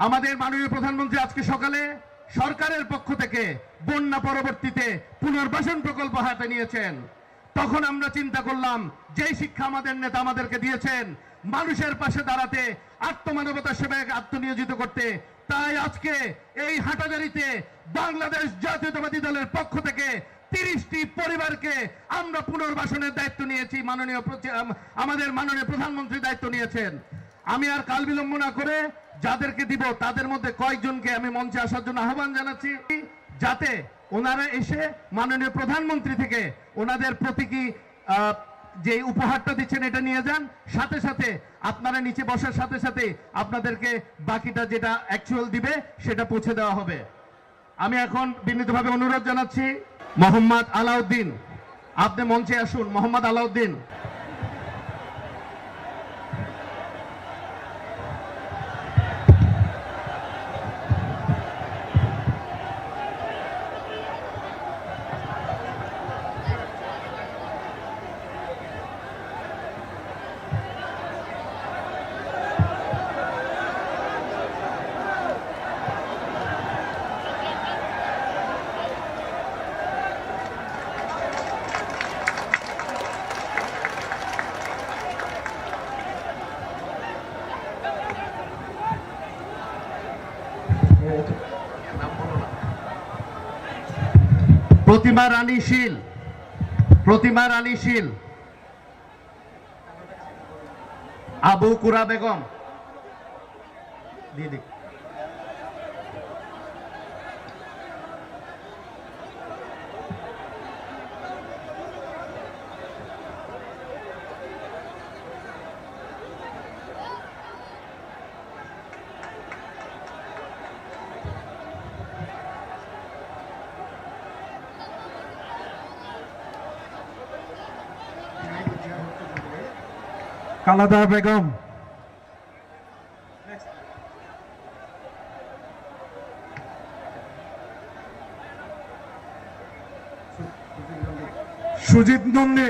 আমাদের মাননীয় প্রধানমন্ত্রী আজকে সকালে সরকারের পক্ষ থেকে বন্যা পরবর্তীতে পুনর্বাসন প্রকল্প হাতে নিয়েছেন। তখন আমরা চিন্তা করলাম, যেই শিক্ষা আমাদের নেতা আমাদেরকে দিয়েছেন মানুষের পাশে দাঁড়াতে, আত্মমানবতার সেবায় আত্মনিয়োজিত করতে, তাই আজকে এই হাটাজারিতে বাংলাদেশ জাতীয়তাবাদী দলের পক্ষ থেকে 30টি পরিবারকে আমরা পুনর্বাসনের দায়িত্ব নিয়েছি। আমাদের মাননীয় প্রধানমন্ত্রী দায়িত্ব নিয়েছেন। আমি আর কাল বিলম্ব না করে যাদেরকে দিব তাদের মধ্যে কয়েকজনকে আমি মঞ্চে আসার জন্য আহ্বান জানাচ্ছি, যাতে ওনারা এসে মাননীয় প্রধানমন্ত্রী থেকে ওনাদের প্রতীকী যে উপহারটা দিচ্ছেন এটা নিয়ে যান। সাথে সাথে আপনারা নিচে বসার সাথে সাথে আপনাদেরকে বাকিটা যেটা অ্যাকচুয়াল দিবে সেটা পৌঁছে দেওয়া হবে। আমি এখন বিনীতভাবে অনুরোধ জানাচ্ছি মোহাম্মদ আলাউদ্দিন, আপনি মঞ্চে আসুন। মোহাম্মদ আলাউদ্দিন। প্রতিমা রানী শীল, প্রতিমা রানী শীল, আবু কুরা বেগম দিদি, কালাদা বেগম, সুজিত নন্দী,